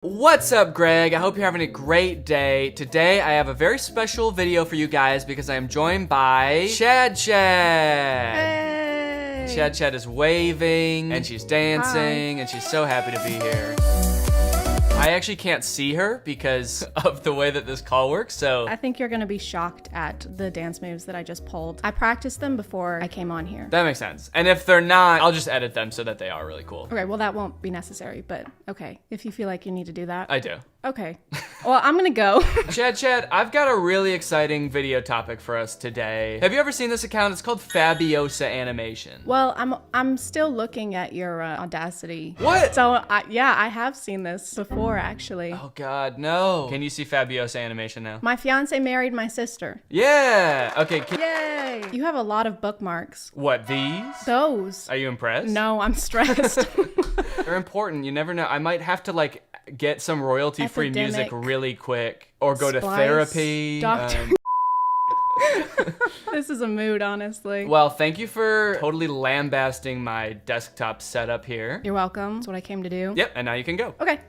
What's up, Greg? I hope you're having a great day. Today, I have a very special video for you guys because I am joined by Chad. Hey! Chad is waving, and she's dancing, Hi. and she's so happy to be here. I actually can't see her because of the way that this call works, so... I think you're gonna be shocked at the dance moves that I just pulled. I practiced them before I came on here. That makes sense. And if they're not, I'll just edit them so that they are really cool. Okay, well that won't be necessary, but okay. If you feel like you need to do that. I do. Okay. Well, I'm gonna go. Chad, I've got a really exciting video topic for us today. Have you ever seen this account? It's called Fabiosa Animation. Well, I'm still looking at your Audacity. What? So, yeah, I have seen this before, actually. Oh God, no. Can you see Fabiosa Animation now? My fiance married my sister. Yeah. Okay. Yay! You have a lot of bookmarks. What, these? Those. Are you impressed? No, I'm stressed. They're important. You never know. I might have to like get some royalty-free music Epidemic. really quick or go to Splice. therapy. Doctor. This is a mood, honestly. Well, thank you for totally lambasting my desktop setup here. You're welcome. That's what I came to do. Yep, and now you can go. Okay.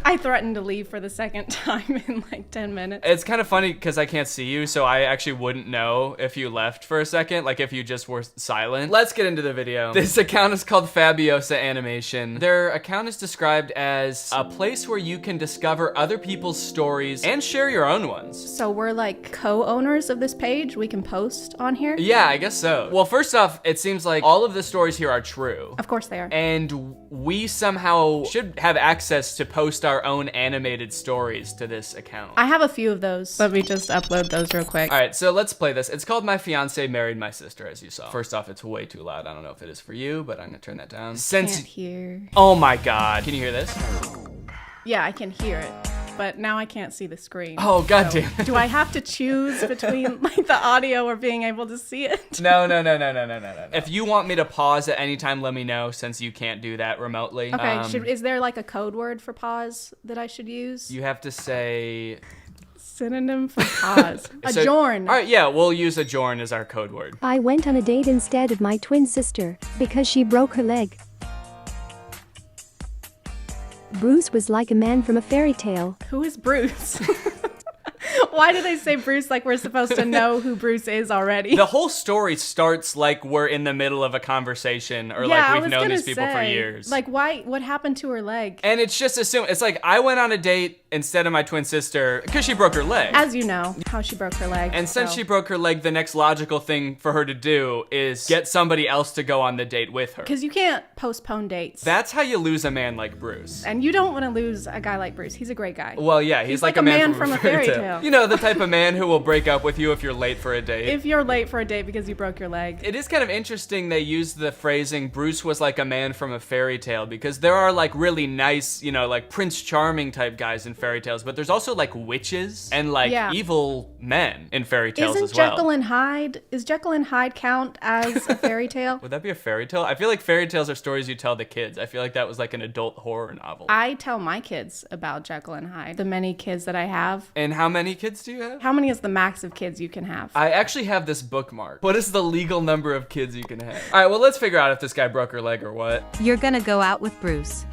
I threatened to leave for the second time in like 10 minutes. It's kind of funny because I can't see you, so I actually wouldn't know if you left for a second, like if you just were silent. Let's get into the video. This account is called Fabiosa Animation. Their account is described as a place where you can discover other people's stories and share your own ones. So we're like co-owners of this page. We can post on here. Yeah, I guess so. Well, first off, it seems like all of the stories here are true. Of course they are. And we somehow should have access to post our own animated stories to this account. I have a few of those. Let me just upload those real quick. All right, so let's play this. It's called My Fiance Married My Sister, as you saw. First off, it's way too loud. I don't know if it is for you, but I'm gonna turn that down. Can't hear. Oh my God, can you hear this? Yeah, I can hear it. But now I can't see the screen. Oh, God damn it. Do I have to choose between like the audio or being able to see it? No. If you want me to pause at any time, let me know, since you can't do that remotely. Okay, is there like a code word for pause that I should use? You have to say... Synonym for pause. Adjourn. All right, yeah, we'll use adjourn as our code word. I went on a date instead of my twin sister because she broke her leg. Bruce was like a man from a fairy tale. Who is Bruce? Why do they say Bruce like we're supposed to know who Bruce is already? The whole story starts like we're in the middle of a conversation or yeah, like we've known these people for years. Like, why? What happened to her leg? And it's just assumed, it's like I went on a date instead of my twin sister because she broke her leg. As you know, how she broke her leg. And since so. she broke her leg, the next logical thing for her to do is get somebody else to go on the date with her. Because you can't postpone dates. That's how you lose a man like Bruce. And you don't want to lose a guy like Bruce. He's a great guy. Well, yeah, he's like a man from a fairy tale. You know, the type of man who will break up with you if you're late for a date. If you're late for a date because you broke your leg. It is kind of interesting they use the phrasing, Bruce was like a man from a fairy tale, because there are like really nice, you know, like Prince Charming type guys in fairy tales, but there's also like witches and like evil men in fairy tales as well. Jekyll and Hyde? Is Jekyll and Hyde count as a fairy tale? Would that be a fairy tale? I feel like fairy tales are stories you tell the kids. I feel like that was like an adult horror novel. I tell my kids about Jekyll and Hyde. The many kids that I have. And how many kids do you have? How many is the max of kids you can have? I actually have this bookmark. What is the legal number of kids you can have? All right, well, let's figure out if this guy broke her leg or what. You're gonna go out with Bruce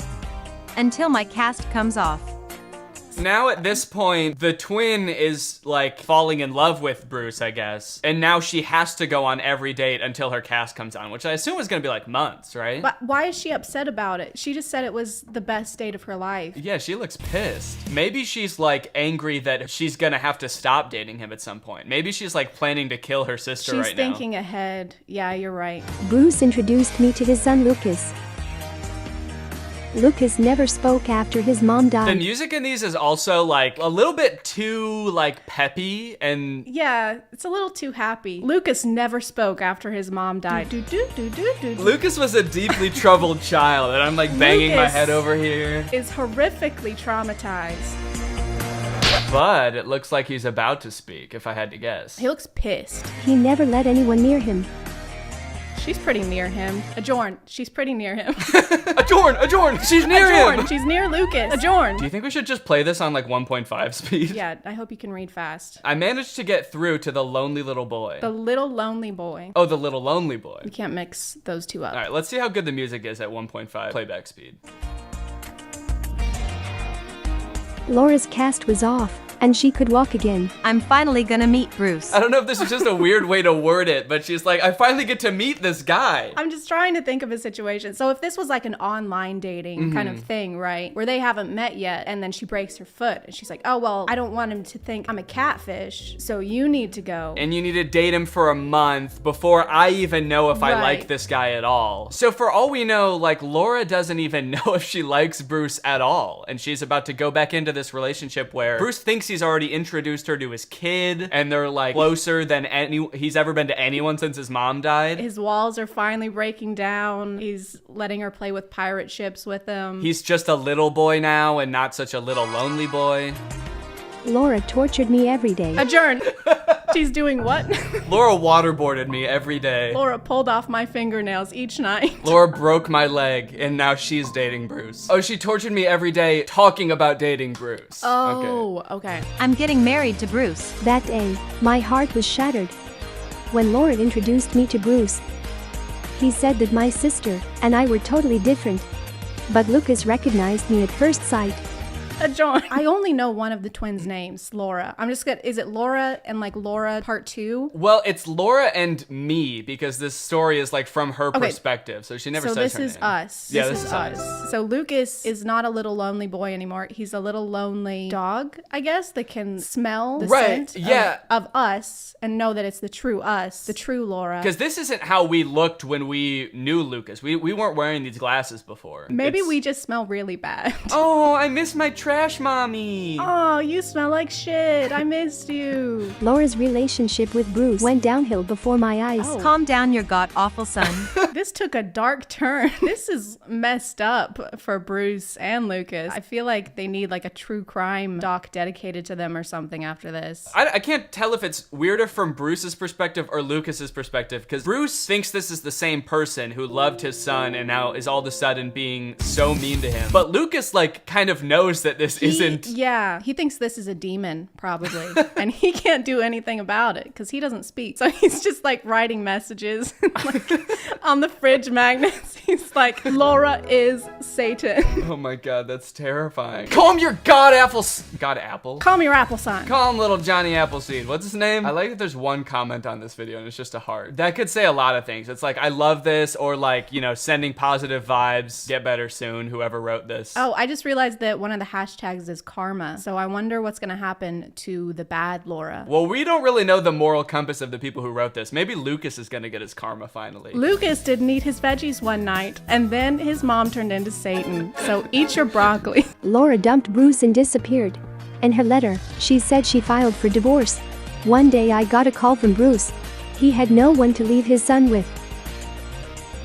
until my cast comes off. Now at this point, the twin is like falling in love with Bruce, I guess. And now she has to go on every date until her cast comes on, which I assume is gonna be like months, right? But why is she upset about it? She just said it was the best date of her life. Yeah, she looks pissed. Maybe she's like angry that she's gonna have to stop dating him at some point. Maybe she's like planning to kill her sister right now. She's thinking ahead. Yeah, you're right. Bruce introduced me to his son Lucas. Lucas never spoke after his mom died. The music in these is also like a little bit too like peppy and... Yeah, it's a little too happy. Lucas never spoke after his mom died. Lucas was a deeply troubled child, and I'm like banging my Lucas head over here. Is horrifically traumatized. But it looks like he's about to speak, if I had to guess. He looks pissed. He never let anyone near him. She's pretty near him. Adjourn. She's pretty near him. Adjourn! She's near Adjourn. him! She's near Lucas. Adjourn. Do you think we should just play this on like 1.5 speed? Yeah, I hope you can read fast. I managed to get through to the lonely little boy. The little lonely boy. Oh, the little lonely boy. You can't mix those two up. All right, let's see how good the music is at 1.5 playback speed. Laura's cast was off, and she could walk again. I'm finally gonna meet Bruce. I don't know if this is just a weird way to word it, but she's like, I finally get to meet this guy. I'm just trying to think of a situation. So if this was like an online dating kind of thing, right? Where they haven't met yet and then she breaks her foot and she's like, oh, well, I don't want him to think I'm a catfish. So you need to go. And you need to date him for a month before I even know if I Right. like this guy at all. So for all we know, like Laura doesn't even know if she likes Bruce at all. And she's about to go back into this relationship where Bruce thinks he's already introduced her to his kid and they're like closer than he's ever been to anyone since his mom died. His walls are finally breaking down. He's letting her play with pirate ships with him. He's just a little boy now and not such a little lonely boy. Laura tortured me every day. Adjourn. She's doing what? Laura waterboarded me every day. Laura pulled off my fingernails each night. Laura broke my leg, and now she's dating Bruce. Oh, she tortured me every day talking about dating Bruce. Oh, okay. I'm getting married to Bruce. That day, my heart was shattered. When Laura introduced me to Bruce, he said that my sister and I were totally different. But Lucas recognized me at first sight. Adjourn. I only know one of the twins' names, Laura. I'm just gonna, is it Laura and like Laura part 2? Well, it's Laura and me, because this story is like from her perspective, so she never So says this her is name. us. Yeah, this is us. So Lucas is not a little lonely boy anymore. He's a little lonely dog, I guess, that can smell the Right, scent yeah. of us and know that it's the true us, the true Laura. Because this isn't how we looked when we knew Lucas. We weren't wearing these glasses before. Maybe It's- we just smell really bad. Oh, I miss my trash mommy. Oh, you smell like shit. I missed you. Laura's relationship with Bruce went downhill before my eyes. Oh. Calm down, your god-awful son. This took a dark turn. This is messed up for Bruce and Lucas. I feel like they need like a true crime doc dedicated to them or something after this. I can't tell if it's weirder from Bruce's perspective or Lucas's perspective, because Bruce thinks this is the same person who loved his son and now is all of a sudden being so mean to him. But Lucas like kind of knows that this isn't. Yeah, he thinks this is a demon, probably. And he can't do anything about it because he doesn't speak. So he's just like writing messages like, on the fridge magnets. He's like, Laura is Satan. Oh my god, that's terrifying. Call him your god apple. God apple? Call me your apple son. Call him little Johnny Appleseed. What's his name? I like that there's one comment on this video and it's just a heart. That could say a lot of things. It's like, I love this, or like, you know, sending positive vibes, get better soon, whoever wrote this. Oh, I just realized that one of the hashtags is karma. So I wonder what's going to happen to the bad Laura. Well, we don't really know the moral compass of the people who wrote this. Maybe Lucas is gonna get his karma finally. Lucas didn't eat his veggies one night, and then his mom turned into Satan. So eat your broccoli. Laura dumped Bruce and disappeared. In her letter, she said she filed for divorce. One day I got a call from Bruce. He had no one to leave his son with.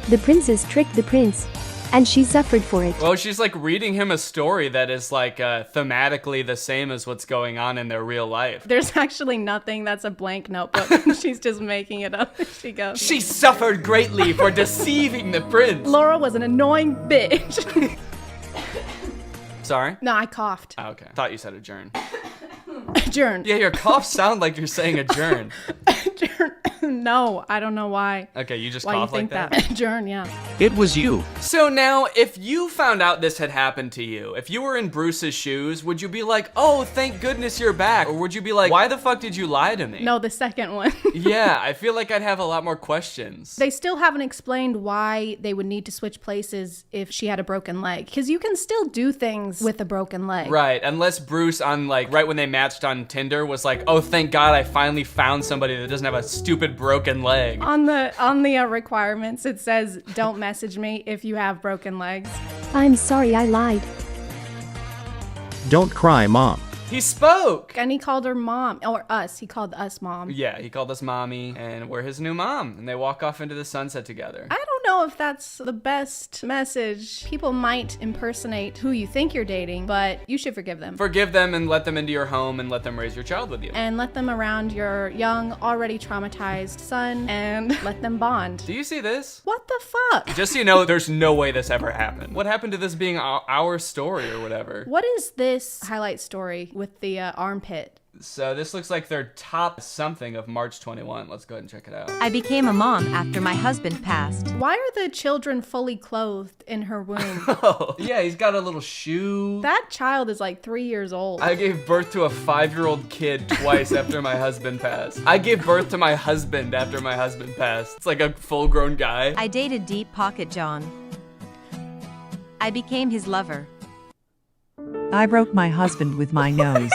The princess tricked the prince, and she suffered for it. Well, she's like reading him a story that is like thematically the same as what's going on in their real life. There's actually nothing. That's a blank notebook. She's just making it up as she goes. She suffered greatly for deceiving the prince. Laura was an annoying bitch. Sorry? No, I coughed. Oh, okay. Thought you said adjourn. Adjourn. Yeah, your coughs sound like you're saying adjourn. Adjourn. No, I don't know why. Okay, you just Why you cough like think that? that? Adjourn, yeah. It was you. So now, if you found out this had happened to you, if you were in Bruce's shoes, would you be like, oh, thank goodness you're back? Or would you be like, why the fuck did you lie to me? No, the second one. Yeah, I feel like I'd have a lot more questions. They still haven't explained why they would need to switch places if she had a broken leg. Because you can still do things with a broken leg. Right, unless Bruce on like, right when they matched on Tinder was like, oh, thank God I finally found somebody that doesn't have a stupid broken leg. On the requirements, it says, don't message me if you have broken legs. I'm sorry I lied. Don't cry, Mom. He spoke! And he called her mom, or us. He called us mom. Yeah, he called us mommy, and we're his new mom, and they walk off into the sunset together. I don't know if that's the best message. People might impersonate who you think you're dating, but you should forgive them. Forgive them and let them into your home and let them raise your child with you. And let them around your young, already traumatized son, and let them bond. Do you see this? What the fuck? Just so you know, there's no way this ever happened. What happened to this being our story or whatever? What is this highlight story with the armpit So this looks like their top something of March 21. Let's go ahead and check it out. I became a mom after my husband passed. Why are the children fully clothed in her womb? Oh, yeah, he's got a little shoe. That child is like 3 years old. I gave birth to a 5-year-old kid twice after my husband passed. I gave birth to my husband after my husband passed. It's like a full-grown guy. I dated Deep Pocket John. I became his lover. I broke my husband with my nose.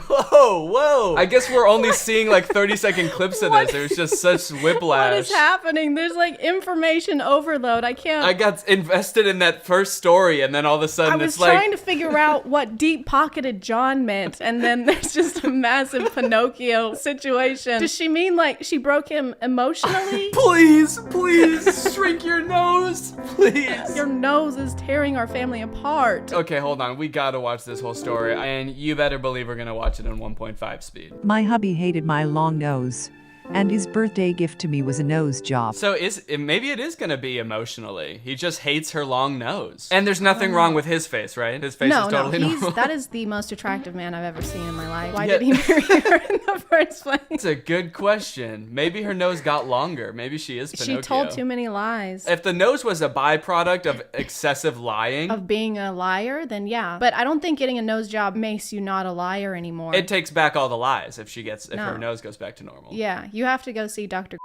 Whoa. I guess we're only seeing like 30-second clips of this. It was just such whiplash. What is happening? There's like information overload. I can't. I got invested in that first story, and then all of a sudden I was it's like... trying to figure out what deep-pocketed John meant, and then there's just a massive Pinocchio situation. Does she mean like she broke him emotionally? Please, shrink your nose, please. Your nose is tearing our family apart. Okay, hold on. We gotta watch this whole story, and you better believe we're gonna watch it in 1.5 speed. My hubby hated my long nose, and his birthday gift to me was a nose job. So maybe it is gonna be emotionally. He just hates her long nose. And there's nothing wrong with his face, right? His face is totally normal. That is the most attractive man I've ever seen in my life. Why Yeah. did he marry her in the first place? It's a good question. Maybe her nose got longer. Maybe she is Pinocchio. She told too many lies. If the nose was a byproduct of excessive lying, Of being a liar, then yeah. But I don't think getting a nose job makes you not a liar anymore. it takes back all the lies if No. her nose goes back to normal. Yeah, you have to go see Dr.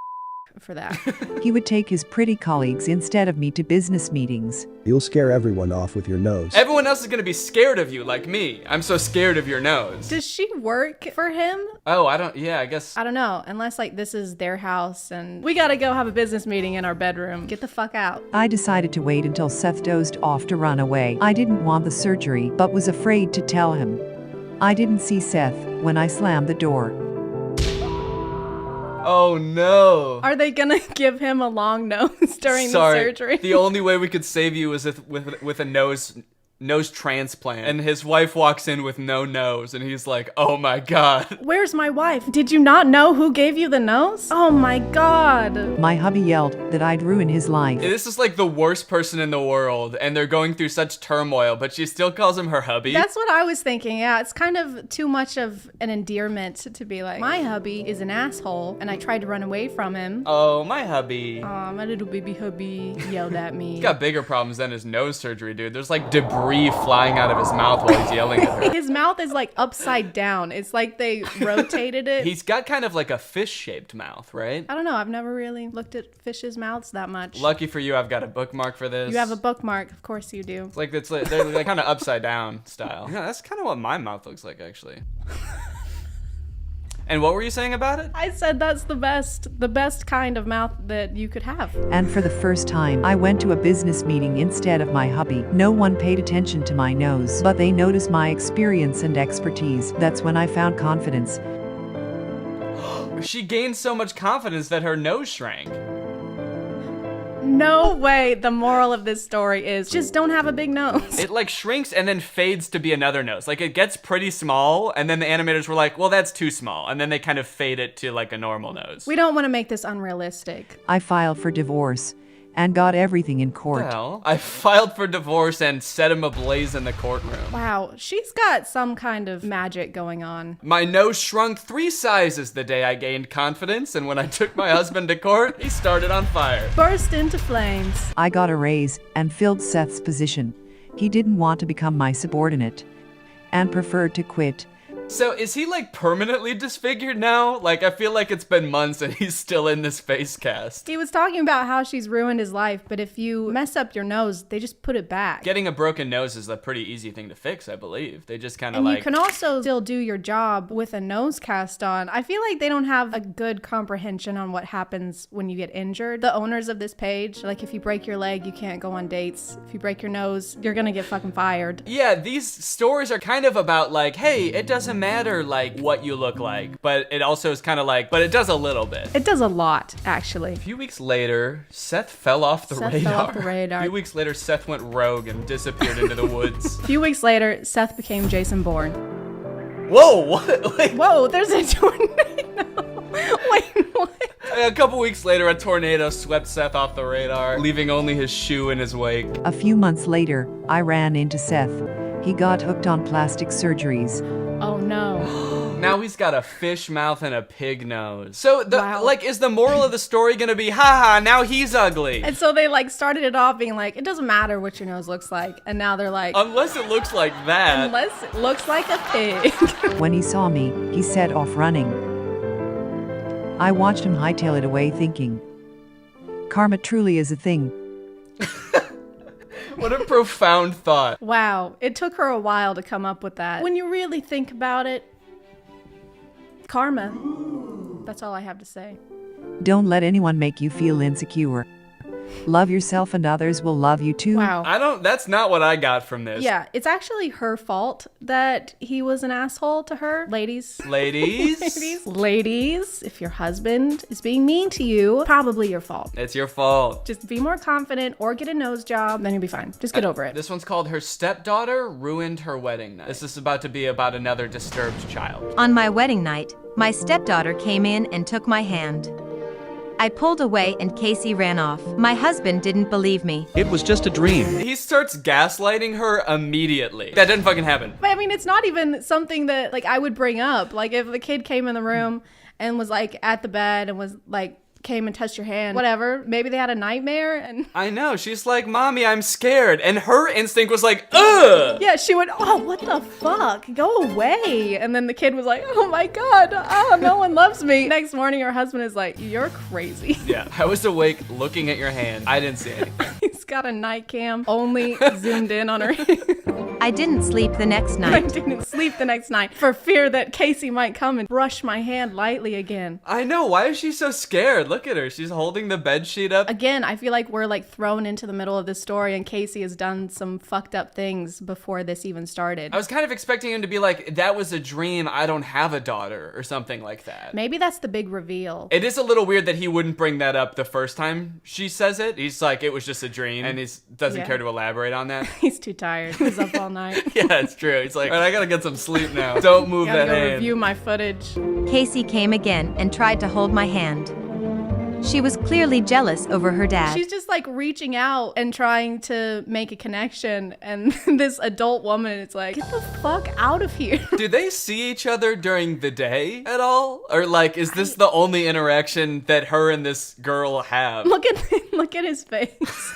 for that. He would take his pretty colleagues instead of me to business meetings. You'll scare everyone off with your nose. Everyone else is gonna be scared of you like me. I'm so scared of your nose. Does she work for him? Oh, I guess. I don't know, unless like this is their house and we gotta go have a business meeting in our bedroom. Get the fuck out. I decided to wait until Seth dozed off to run away. I didn't want the surgery, but was afraid to tell him. I didn't see Seth when I slammed the door. Oh no. Are they gonna give him a long nose during Sorry, the surgery? the only way we could save you is with a nose transplant. And his wife walks in with no nose, and he's like, oh my god. Where's my wife? Did you not know who gave you the nose? Oh my god. My hubby yelled that I'd ruin his life. This is like the worst person in the world, and they're going through such turmoil, but she still calls him her hubby. That's what I was thinking. Yeah, it's kind of too much of an endearment to be like, my hubby is an asshole, and I tried to run away from him. Oh, my hubby. Aw, my little baby hubby yelled at me. He's got bigger problems than his nose surgery, dude. There's like debris flying out of his mouth while he's yelling at her. His mouth is like upside down. It's like they rotated it. He's got kind of like a fish-shaped mouth, right? I don't know. I've never really looked at fish's mouths that much. Lucky for you, I've got a bookmark for this. You have a bookmark. Of course you do. They're like kind of upside down style. Yeah, that's kind of what my mouth looks like, actually. And what were you saying about it? I said that's the best kind of mouth that you could have. And for the first time, I went to a business meeting instead of my hubby. No one paid attention to my nose, but they noticed my experience and expertise. That's when I found confidence. She gained so much confidence that her nose shrank. No way. The moral of this story is just don't have a big nose. It like shrinks and then fades to be another nose. Like it gets pretty small, and then the animators were like, well, that's too small. And then they kind of fade it to like a normal nose. We don't want to make this unrealistic. I filed for divorce and got everything in court. Well, I filed for divorce and set him ablaze in the courtroom. Wow, she's got some kind of magic going on. My nose shrunk 3 sizes the day I gained confidence, and when I took my husband to court, he started on fire. Burst into flames. I got a raise and filled Seth's position. He didn't want to become my subordinate and preferred to quit. So is he like permanently disfigured now? Like I feel like it's been months and he's still in this face cast. He was talking about how she's ruined his life, but if you mess up your nose, they just put it back. Getting a broken nose is a pretty easy thing to fix, I believe. They just kind of And like... you can also still do your job with a nose cast on. I feel like they don't have a good comprehension on what happens when you get injured. The owners of this page, like if you break your leg, you can't go on dates. If you break your nose, you're gonna get fucking fired. Yeah, these stories are kind of about like, hey, it doesn't matter like what you look like, but it also is kind of like, but it does a little bit. It does a lot, actually. A few weeks later, Seth fell off the radar. Seth fell off the radar. A few weeks later, Seth went rogue and disappeared into the woods. A few weeks later, Seth became Jason Bourne. Whoa, what? Wait. Whoa, there's a tornado. Wait, what? A couple weeks later, a tornado swept Seth off the radar, leaving only his shoe in his wake. A few months later, I ran into Seth. He got hooked on plastic surgeries. Oh no. Now he's got a fish mouth and a pig nose. So, Wow. like, is the moral of the story gonna be, haha, now he's ugly? And so they like started it off being like, it doesn't matter what your nose looks like. And now they're like, Unless it looks like that. unless it looks like a pig. When he saw me, he set off running. I watched him hightail it away thinking, karma truly is a thing. What a profound thought. Wow. It took her a while to come up with that. When you really think about it, karma. That's all I have to say. Don't let anyone make you feel insecure. Love yourself and others will love you too. Wow. That's not what I got from this. Yeah, it's actually her fault that he was an asshole to her. Ladies. Ladies. Ladies, if your husband is being mean to you, probably your fault. It's your fault. Just be more confident or get a nose job, then you'll be fine. Just get over it. This one's called Her Stepdaughter Ruined Her Wedding Night. This is about to be about another disturbed child. On my wedding night, my stepdaughter came in and took my hand. I pulled away and Casey ran off. My husband didn't believe me. It was just a dream. He starts gaslighting her immediately. That didn't fucking happen. But I mean, it's not even something that like I would bring up. Like if the kid came in the room and was like at the bed and was like came and touched your hand, whatever. Maybe they had a nightmare and I know. She's like, Mommy, I'm scared. And her instinct was like, ugh. yeah, she went, oh, what the fuck? Go away. And then the kid was like, oh my God, no one loves me. Next morning, her husband is like, you're crazy. Yeah, I was awake looking at your hand. I didn't see anything. He's got a night cam only zoomed in on her. I didn't sleep the next I night. didn't sleep the next night for fear that Casey might come and brush my hand lightly again. I know. Why is she so scared? Look at her. She's holding the bed sheet up. Again, I feel like we're like thrown into the middle of this story and Casey has done some fucked up things before this even started. I was kind of expecting him to be like, that was a dream. I don't have a daughter or something like that. Maybe that's the big reveal. It is a little weird that he wouldn't bring that up the first time she says it. He's like, it was just a dream. And he doesn't care to elaborate on that. He's too tired. He's up all night. Yeah, it's true. He's like, all right, I gotta get some sleep now. Don't move Gotta that go hand. review my footage. Casey came again and tried to hold my hand. She was clearly jealous over her dad. She's just like reaching out and trying to make a connection, and this adult woman is like, get the fuck out of here. Do they see each other during the day at all? Or like, is this the only interaction that her and this girl have? Look at his face.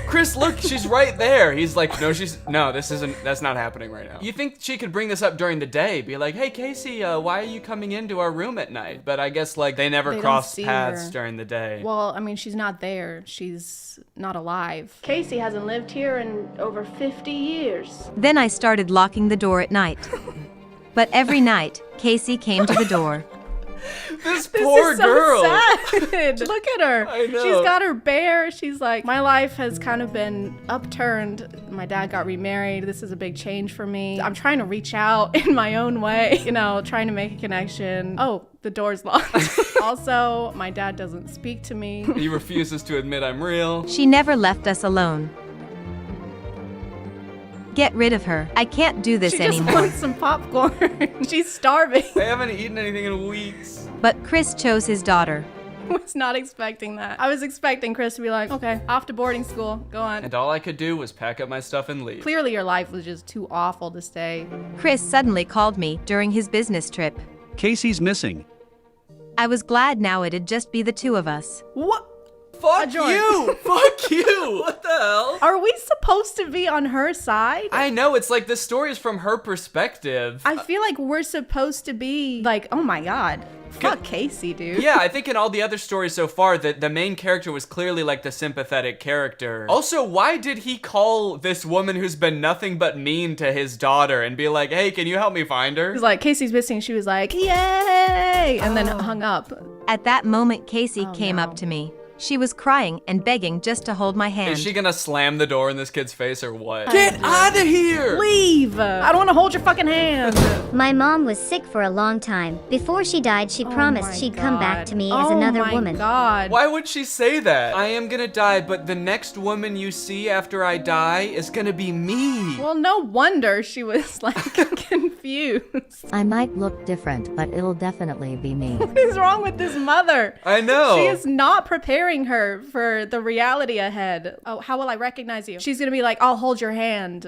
Chris, look, she's right there. He's like, no, that's not happening right now. You think she could bring this up during the day? Be like, hey, Casey, why are you coming into our room at night? But I guess like they never They don't cross see paths her. during the day. Well, I mean, she's not there. She's not alive. Casey hasn't lived here in over 50 years. Then I started locking the door at night. But every night, Casey came to the door. This poor is so girl. sad. Look at her. I know. She's got her bear. She's like, my life has kind of been upturned. My dad got remarried. This is a big change for me. I'm trying to reach out in my own way, trying to make a connection. Oh, the door's locked. Also, my dad doesn't speak to me. He refuses to admit I'm real. She never left us alone. Get rid of her. I can't do this She just anymore. wants some popcorn. She's starving. I haven't eaten anything in weeks. But Chris chose his daughter. Was not expecting that. I was expecting Chris to be like, okay, off to boarding school. Go on. And all I could do was pack up my stuff and leave. Clearly your life was just too awful to stay. Chris suddenly called me during his business trip. Casey's missing. I was glad now it'd just be the two of us. What? Fuck Adjourn. you! Fuck you! What the hell? Are we supposed to be on her side? I know, it's like this story is from her perspective. I feel like we're supposed to be like, oh my God, fuck Casey, dude. Yeah, I think in all the other stories so far, the main character was clearly like the sympathetic character. Also, why did he call this woman who's been nothing but mean to his daughter and be like, hey, can you help me find her? He's like, Casey's missing. She was like, yay! And then hung up. At that moment, Casey came no. up to me. She was crying and begging just to hold my hand. Is she gonna slam the door in this kid's face or what? Get out of here! Leave! I don't want to hold your fucking hand. My mom was sick for a long time. Before she died, she promised she'd come back to me as another woman. Oh my God. Why would she say that? I am gonna die, but the next woman you see after I die is gonna be me. Well, no wonder she was like confused. I might look different, but it'll definitely be me. What is wrong with this mother? I know. She is not preparing her for the reality ahead. Oh, how will I recognize you? She's gonna be like, I'll hold your hand.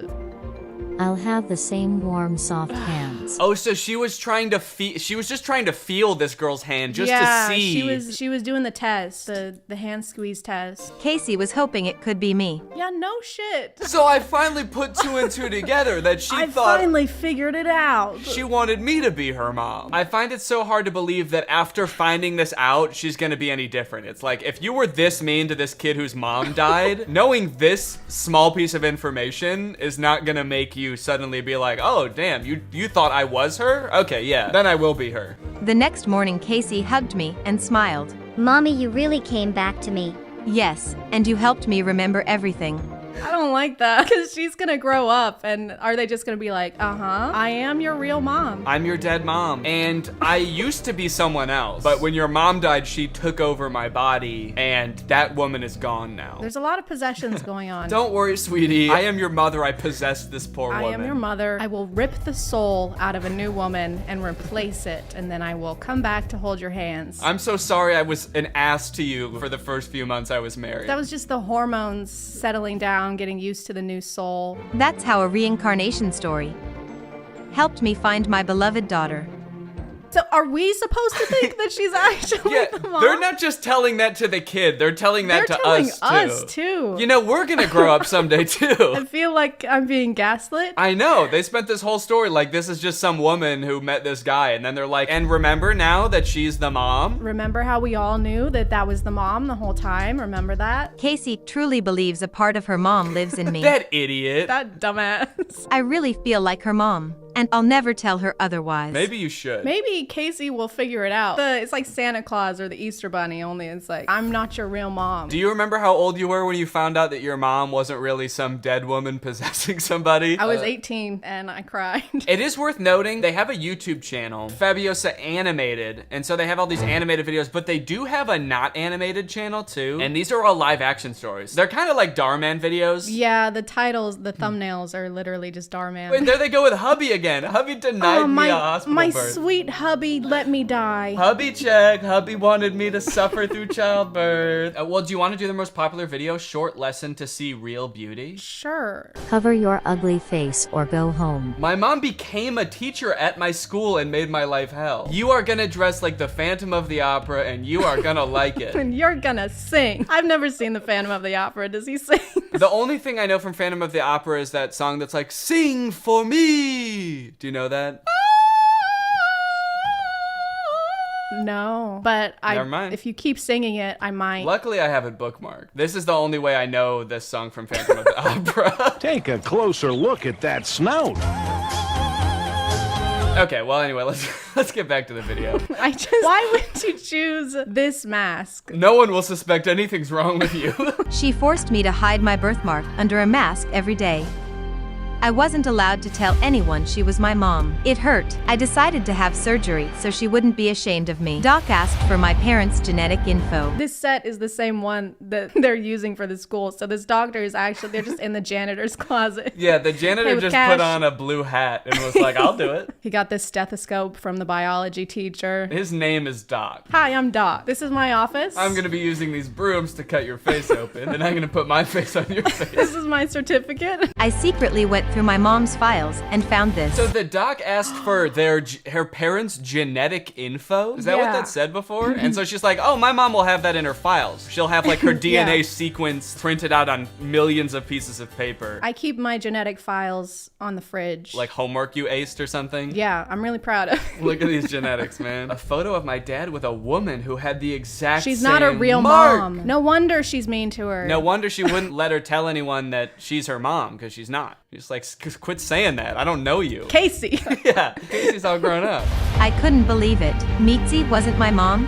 I'll have the same warm, soft hands. Oh, so she was trying to she was just trying to feel this girl's hand just yeah, to see. she was doing the test, the hand squeeze test. Casey was hoping it could be me. Yeah, no shit. So I finally put two and two together that she I thought finally figured it out. she wanted me to be her mom. I find it so hard to believe that after finding this out, she's gonna be any different. It's like, if you were this mean to this kid whose mom died, knowing this small piece of information is not gonna make you suddenly be like, oh damn, you thought I was her? Okay, yeah, then I will be her. The next morning, Casey hugged me and smiled. Mommy, you really came back to me. Yes, and you helped me remember everything. I don't like that, because she's gonna grow up, and are they just gonna be like, I am your real mom. I'm your dead mom, and I used to be someone else, but when your mom died, she took over my body, and that woman is gone now. There's a lot of possessions going on. Don't worry, sweetie. I am your mother. I possessed this poor woman. I am your mother. I will rip the soul out of a new woman and replace it, and then I will come back to hold your hands. I'm so sorry I was an ass to you for the first few months I was married. That was just the hormones settling down, getting used to the new soul. That's how a reincarnation story helped me find my beloved daughter. So are we supposed to think that she's actually Yeah, the mom? they're not just telling that to the kid. They're telling that They're to telling us too. You know, we're gonna grow up someday I too. feel like I'm being gaslit. I know. They spent this whole story like this is just some woman who met this guy, and then they're like, and remember now that she's the mom? Remember how we all knew that that was the mom the whole time? Remember that? Casey truly believes a part of her mom lives in me. That idiot. That dumbass. I really feel like her mom, and I'll never tell her otherwise. Maybe you should. Maybe Casey will figure it out. It's like Santa Claus or the Easter Bunny, only it's like, I'm not your real mom. Do you remember how old you were when you found out that your mom wasn't really some dead woman possessing somebody? I was 18 and I cried. It is worth noting, they have a YouTube channel, Fabiosa Animated, and so they have all these animated videos, but they do have a not animated channel too, and these are all live action stories. They're kind of like Darman videos. Yeah, the titles, the thumbnails are literally just Darman. Wait, there they go with hubby again. Hubby denied me a hospital my birth. sweet hubby let me die. Hubby check. Hubby wanted me to suffer through childbirth. Well, do you want to do the most popular video? Short lesson to see real beauty? Sure. Cover your ugly face or go home. My mom became a teacher at my school and made my life hell. You are gonna dress like the Phantom of the Opera and you are gonna like it. And you're gonna sing. I've never seen the Phantom of the Opera. Does he sing? The only thing I know from Phantom of the Opera is that song that's like, sing for me. Do you know that? No, but Never mind. if you keep singing it, I might. Luckily, I have it bookmarked. This is the only way I know this song from Phantom of the Opera. Take a closer look at that snout. Okay, well, anyway, let's get back to the video. Why would you choose this mask? No one will suspect anything's wrong with you. She forced me to hide my birthmark under a mask every day. I wasn't allowed to tell anyone she was my mom. It hurt. I decided to have surgery so she wouldn't be ashamed of me. Doc asked for my parents' genetic info. This set is the same one that they're using for the school. So this doctor is actually, they're just in the janitor's closet. Yeah, the janitor with just cash. put on a blue hat and was like, I'll do it. He got this stethoscope from the biology teacher. His name is Doc. Hi, I'm Doc. This is my office. I'm gonna be using these brooms to cut your face open, and I'm gonna put my face on your face. This is my certificate. I secretly went through my mom's files and found this. So the doc asked for her parents' genetic info? Is that what Yeah. that said before? And so she's like, oh, my mom will have that in her files. She'll have like her DNA Yeah. sequence printed out on millions of pieces of paper. I keep my genetic files on the fridge. Like homework you aced or something? Yeah, I'm really proud of it. Look at these genetics, man. A photo of my dad with a woman who had the exact She's same not a real mark. mom. No wonder she's mean to her. No wonder she wouldn't let her tell anyone that she's her mom, because she's not. She's like, quit saying that. I don't know you. Casey. Yeah, Casey's all grown up. I couldn't believe it. Mitzi wasn't my mom.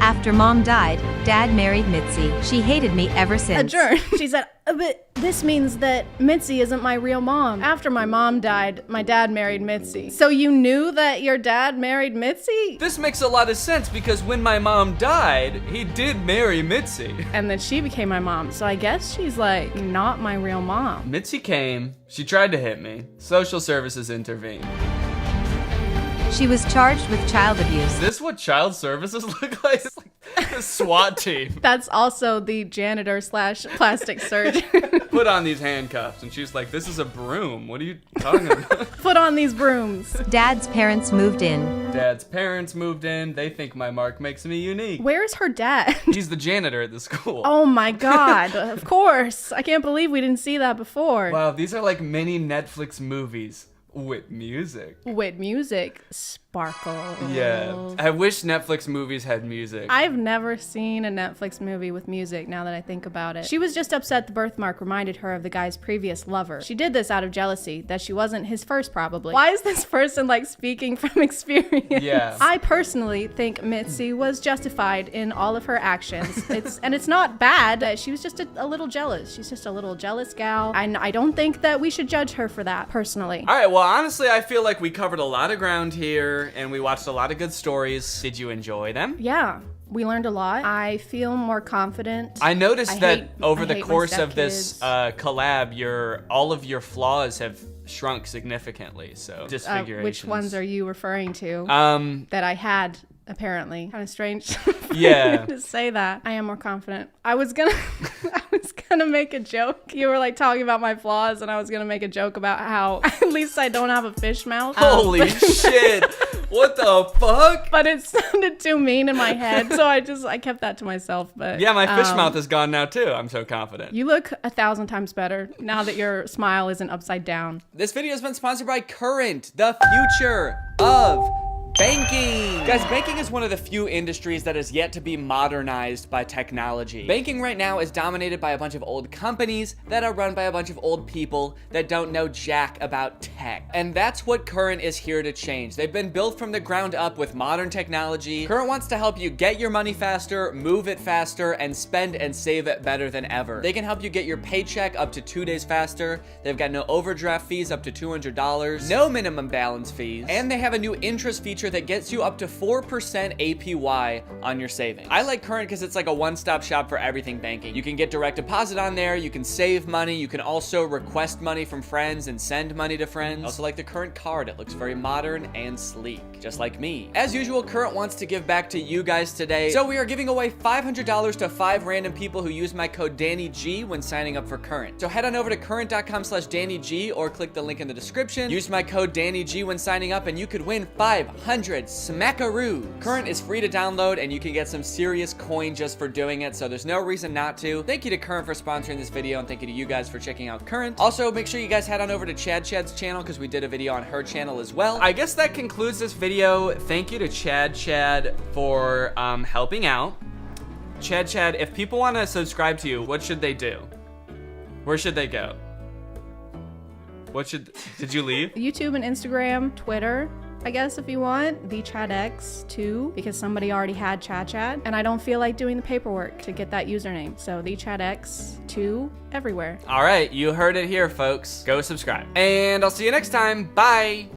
After mom died, dad married Mitzi. She hated me ever since. Adjourn. She said, but this means that Mitzi isn't my real mom. After my mom died, my dad married Mitzi. So you knew that your dad married Mitzi? This makes a lot of sense because when my mom died, he did marry Mitzi. And then she became my mom. So I guess she's like not my real mom. Mitzi came, she tried to hit me. Social services intervened. She was charged with child abuse. Is this what child services look like? It's like SWAT team. That's also the janitor slash plastic surgeon. Put on these handcuffs. And she's like, this is a broom. What are you talking about? Put on these brooms. Dad's parents moved in. Dad's parents moved in. They think my mark makes me unique. Where's her dad? He's the janitor at the school. Oh my God. Of course. I can't believe we didn't see that before. Wow, these are like mini Netflix movies with music. With music. Sparkle. Yeah. I wish Netflix movies had music. I've never seen a Netflix movie with music now that I think about it. She was just upset the birthmark reminded her of the guy's previous lover. She did this out of jealousy, that she wasn't his first probably. Why is this person like speaking from experience? Yeah. I personally think Mitzi was justified in all of her actions. It's not bad. She was just a little jealous. She's just a little jealous gal. And I don't think that we should judge her for that personally. All right, well, honestly, I feel like we covered a lot of ground here and we watched a lot of good stories. Did you enjoy them? Yeah. We learned a lot. I feel more confident. I noticed that over the course of this collab, all of your flaws have shrunk significantly. So disfigurations. Which ones are you referring to? That I had apparently. Kind of strange to say that. I am more confident. I was gonna make a joke. You were like talking about my flaws, and I was gonna make a joke about how at least I don't have a fish mouth. Holy shit! What the fuck? But it sounded too mean in my head, so I kept that to myself. But yeah, my fish mouth is gone now too. I'm so confident. You look 1,000 times better now that your smile isn't upside down. This video has been sponsored by Current, the future of banking. Guys, banking is one of the few industries that is yet to be modernized by technology. Banking right now is dominated by a bunch of old companies that are run by a bunch of old people that don't know jack about tech. And that's what Current is here to change. They've been built from the ground up with modern technology. Current wants to help you get your money faster, move it faster, and spend and save it better than ever. They can help you get your paycheck up to 2 days faster. They've got no overdraft fees up to $200, no minimum balance fees, and they have a new interest feature that gets you up to 4% APY on your savings. I like Current because it's like a one-stop shop for everything banking. You can get direct deposit on there, you can save money, you can also request money from friends and send money to friends. I also like the Current card. It looks very modern and sleek, just like me. As usual, Current wants to give back to you guys today, so we are giving away $500 to 5 random people who use my code DannyG when signing up for Current. So head on over to current.com/DannyG or click the link in the description. Use my code DannyG when signing up and you could win 500 smackaroos. Current is free to download and you can get some serious coin just for doing it, so there's no reason not to. Thank you to Current for sponsoring this video and thank you to you guys for checking out Current. Also, make sure you guys head on over to Chad's channel because we did a video on her channel as well. I guess that concludes this video. Thank you to Chad for helping out. Chad, if people want to subscribe to you, what should they do? Where should they go? Did you leave? YouTube and Instagram, Twitter, I guess if you want, the ChadX too, because somebody already had Chad, and I don't feel like doing the paperwork to get that username. So the ChadX 2 everywhere. All right, you heard it here, folks. Go subscribe. And I'll see you next time. Bye.